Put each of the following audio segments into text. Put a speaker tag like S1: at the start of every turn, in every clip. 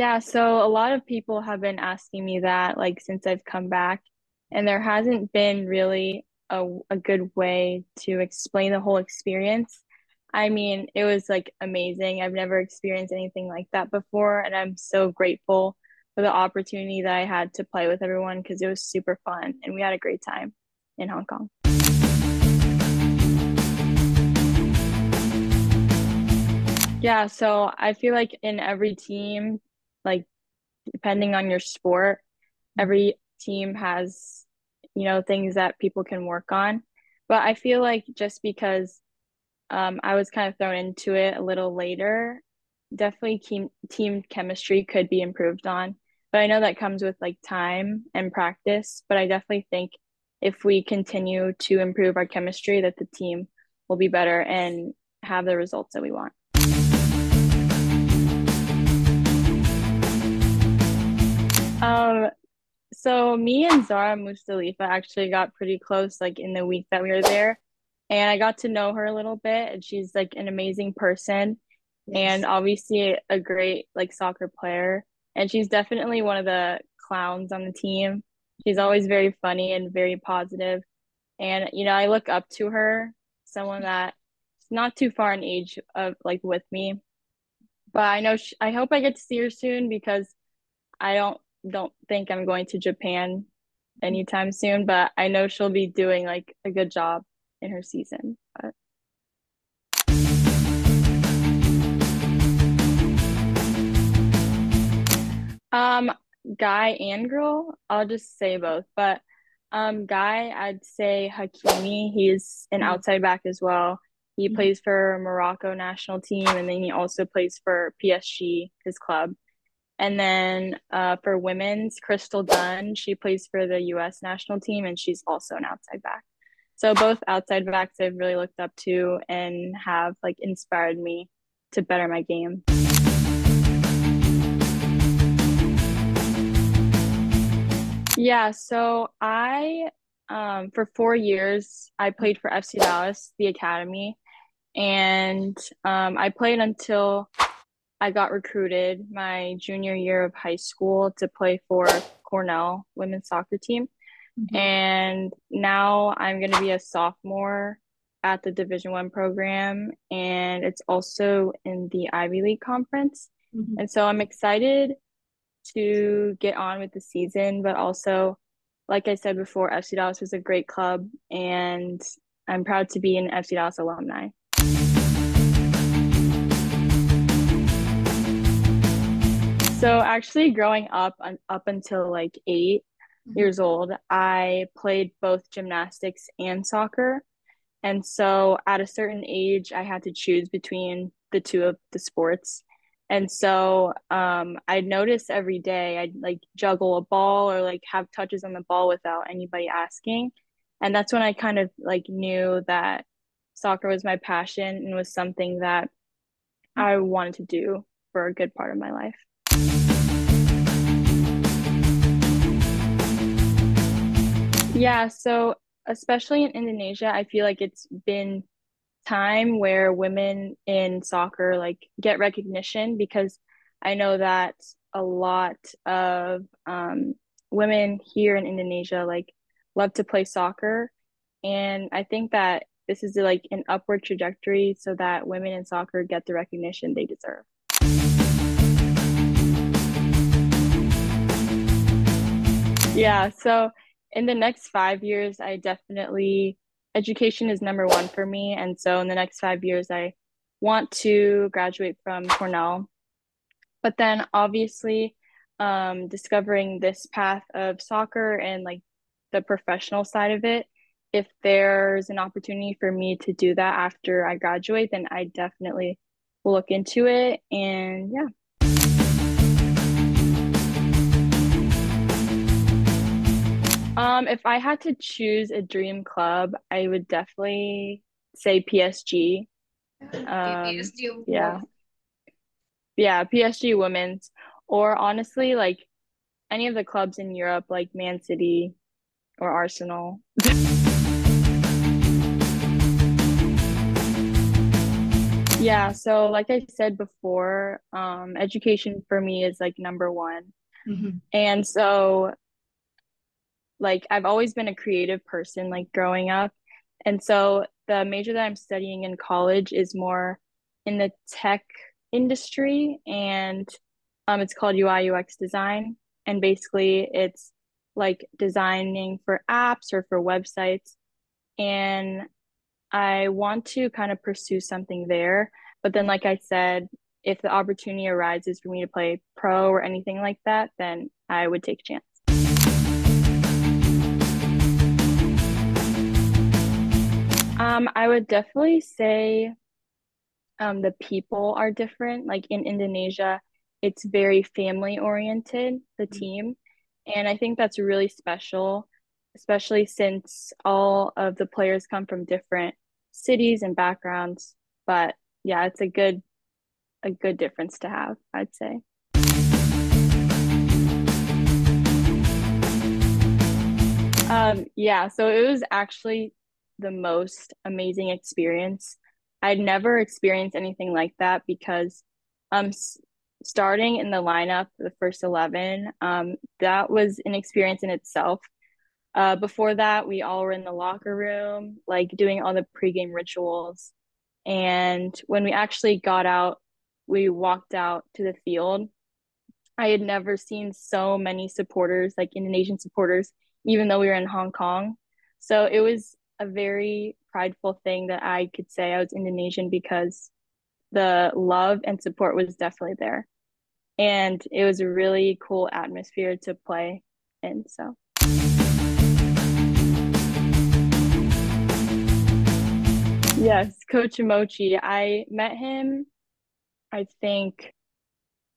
S1: Yeah, so a lot of people have been asking me that like since I've come back, and there hasn't been really a good way to explain the whole experience. I mean, it was like amazing. I've never experienced anything like that before, and I'm so grateful for the opportunity that I had to play with everyone because it was super fun and we had a great time in Hong Kong. Yeah, so I feel like in every team, like depending on your sport, every team has, things that people can work on. But I feel like just because I was kind of thrown into it a little later, definitely team chemistry could be improved on. But I know that comes with like time and practice. But I definitely think if we continue to improve our chemistry, that the team will be better and have the results that we want. Um, So me and Zara Mustalifa actually got pretty close like in the week that we were there. And I got to know her a little bit and she's like an amazing person and
S2: Yes.
S1: obviously a great like soccer player. And she's definitely one of the clowns on the team. She's always very funny and very positive. And I look up to her, someone that's not too far in age of like with me. But I hope I get to see her soon because I don't think I'm going to Japan anytime soon, but I know she'll be doing like a good job in her season. But um guy and girl, I'll just say both. But guy, I'd say Hakimi. He's an
S2: Mm.
S1: outside back as well. He
S2: Mhm.
S1: plays for Morocco national team and then he also plays for PSG, his club. And then for women's, Crystal Dunn, she plays for the US national team and she's also an outside back. So both outside backs I've really looked up to and have like inspired me to better my game. Yeah, so I for 4 years I played for FC Dallas, the academy, and I played until I got recruited my junior year of high school to play for Cornell women's soccer team.
S2: Mhm.
S1: And now I'm going to be a sophomore at the Division 1 program, and it's also in the Ivy League conference.
S2: Mhm.
S1: And so I'm excited to get on with the season, but also, like I said before, FC Dallas was a great club, and I'm proud to be an FC Dallas alumni. So actually, growing up until like 8 years old, I played both gymnastics and soccer. And so at a certain age, I had to choose between the two of the sports. And so I'd notice every day I'd like juggle a ball or like have touches on the ball without anybody asking. And that's when I kind of like knew that soccer was my passion and was something that I wanted to do for a good part of my life. Yeah, so especially in Indonesia, I feel like it's been time where women in soccer like get recognition because I know that a lot of women here in Indonesia like love to play soccer, and I think that this is like an upward trajectory so that women in soccer get the recognition they deserve. Yeah, so in the next 5 years, I definitely education is number one for me. And so in the next 5 years, I want to graduate from Cornell. But then obviously, discovering this path of soccer and like the professional side of it, if there's an opportunity for me to do that after I graduate, then I definitely will look into it. And yeah. If I had to choose a dream club, I would definitely say PSG.
S2: PPS do
S1: Yeah, yeah, PSG women's, or honestly, like any of the clubs in Europe, like Man City or Arsenal. Yeah, so like I said before, education for me is like number one.
S2: Mhm.
S1: And so like I've always been a creative person like growing up. And so the major that I'm studying in college is more in the tech industry, and it's called UI UX design. And basically it's like designing for apps or for websites. And I want to kind of pursue something there. But then, like I said, if the opportunity arises for me to play pro or anything like that, then I would take a chance. I would definitely say the people are different. Like in Indonesia, it's very family oriented, the team. And I think that's really special, especially since all of the players come from different cities and backgrounds. But yeah, it's a good difference to have, I'd say. Yeah, so it was actually the most amazing experience. I'd never experienced anything like that because starting in the lineup, the first 11, that was an experience in itself. Before that, we all were in the locker room, like doing all the pregame rituals. And when we actually got out, we walked out to the field. I had never seen so many supporters, like Indonesian supporters, even though we were in Hong Kong. So it was a very prideful thing that I could say I was Indonesian because the love and support was definitely there. And it was a really cool atmosphere to play in. So, yes, Coach Mochi, I met him, I think,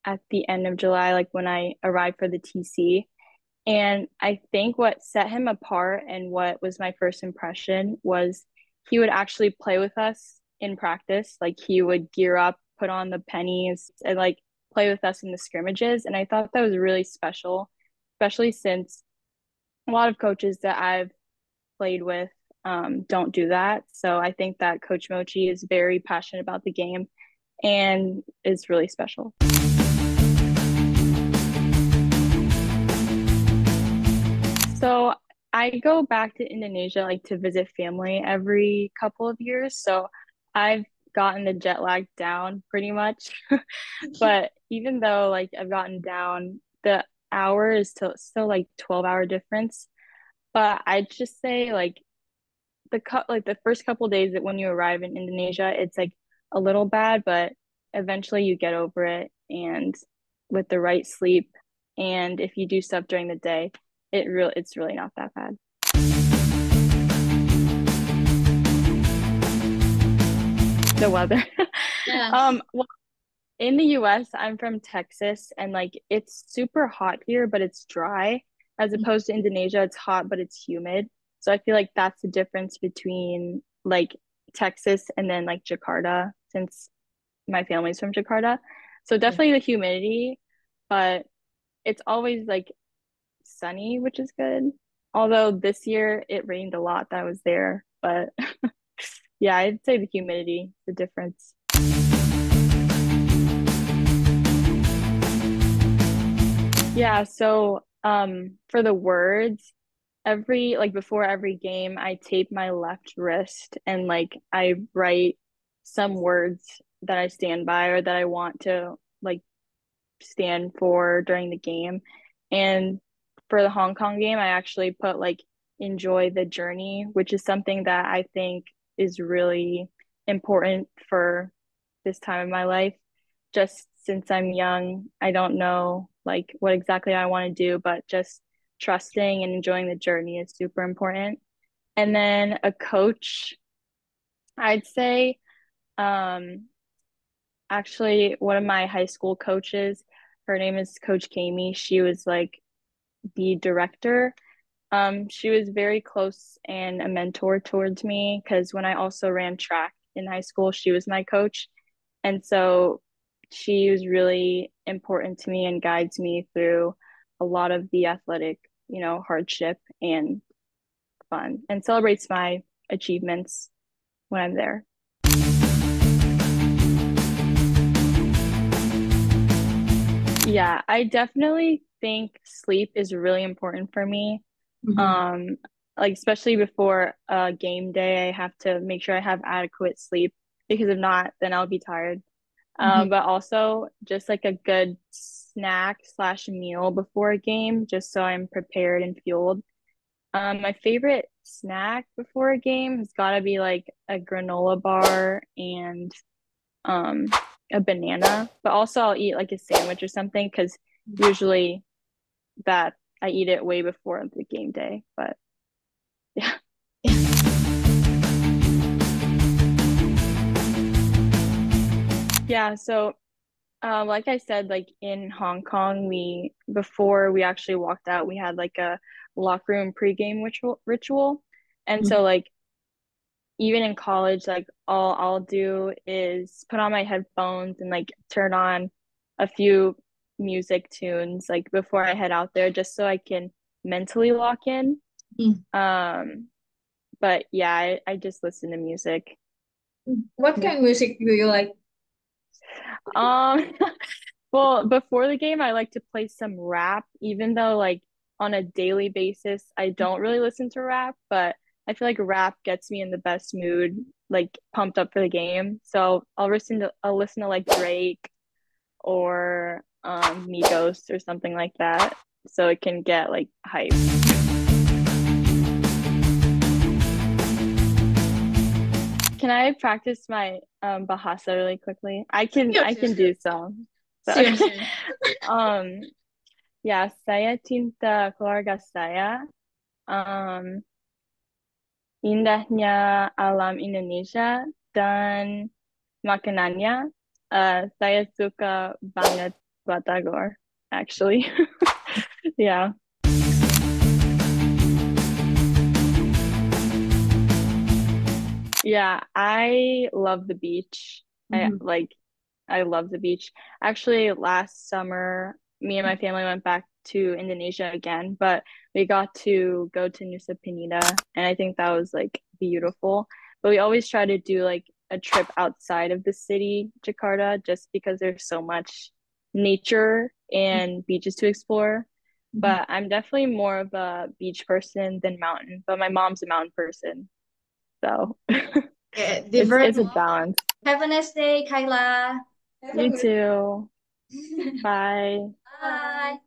S1: at the end of July, like when I arrived for the TC. And I think what set him apart and what was my first impression was he would actually play with us in practice. Like he would gear up, put on the pennies, and like play with us in the scrimmages. And I thought that was really special, especially since a lot of coaches that I've played with don't do that. So I think that Coach Mochi is very passionate about the game and is really special. So I go back to Indonesia like to visit family every couple of years. So I've gotten the jet lag down pretty much. But even though like I've gotten down, the hour is still like 12-hour difference. But I'd just say like the first couple days that when you arrive in Indonesia, it's like a little bad, but eventually you get over it. And with the right sleep and if you do stuff during the day, it's really not that bad. The weather.
S2: Yes.
S1: Well, in the US, I'm from Texas and like it's super hot here, but it's dry. As opposed to Indonesia, it's hot, but it's humid. So I feel like that's the difference between like Texas and then like Jakarta, since my family's from Jakarta. So definitely the humidity, but it's always like sunny, which is good. Although this year it rained a lot that I was there, but yeah, I'd say the humidity, the difference. Yeah, so for the words, every like before every game, I tape my left wrist and like I write some words that I stand by or that I want to like stand for during the game. And for the Hong Kong game, I actually put like enjoy the journey, which is something that I think is really important for this time of my life. Just since I'm young, I don't know like what exactly I want to do, but just trusting and enjoying the journey is super important. And then a coach, I'd say, um, actually one of my high school coaches, her name is Coach Kami. She was like the director. She was very close and a mentor towards me because when I also ran track in high school, she was my coach. And so she was really important to me and guides me through a lot of the athletic, hardship and fun and celebrates my achievements when I'm there. Yeah, I definitely think sleep is really important for me.
S3: Mhm.
S1: Um, like especially before a game day, I have to make sure I have adequate sleep because if not, then I'll be tired.
S3: Mhm.
S1: But also just like a good snack slash meal before a game, just so I'm prepared and fueled. My favorite snack before a game has got to be like a granola bar and um a banana, but also I'll eat like a sandwich or something because usually that I eat it way before the game day. But yeah. Yeah, so like I said, like in Hong Kong, we before we actually walked out, we had like a locker room pregame ritual. And so
S3: Mhm.
S1: like even in college, like all I'll do is put on my headphones and like turn on a few music tunes like before I head out there just so I can mentally lock in.
S3: Mm.
S1: Um, but yeah, I just listen to music.
S3: What kind of music do you like?
S1: Um, well, before the game, I like to play some rap, even though like on a daily basis, I don't really listen to rap, but I feel like rap gets me in the best mood, like pumped up for the game. So I'll listen to like Drake or Migos or something like that, so it can get like hype. Can I practice my Bahasa really quickly? I can
S3: Sure,
S1: I
S3: sure,
S1: can do some. So
S3: sure, sure.
S1: um ya, saya cinta keluarga saya. Um, Indahnya alam Indonesia dan makanannya. Saya suka banget Batagor, actually. Yeah. Yeah, I love the beach. I
S3: Mhm.
S1: like I love the beach. Actually, last summer, me and my family went back to Indonesia again, but we got to go to Nusa Penida, and I think that was like beautiful. But we always try to do like a trip outside of the city, Jakarta, just because there's so much nature and beaches to explore.
S3: Mhm.
S1: But I'm definitely more of a beach person than mountain, but my mom's a mountain person, so
S3: Yeah,
S1: it's
S3: different.
S1: a balance.
S3: Have a nice day, Kayla. Have a
S1: You
S3: good
S1: too.
S3: day.
S1: Bye.
S3: Bye.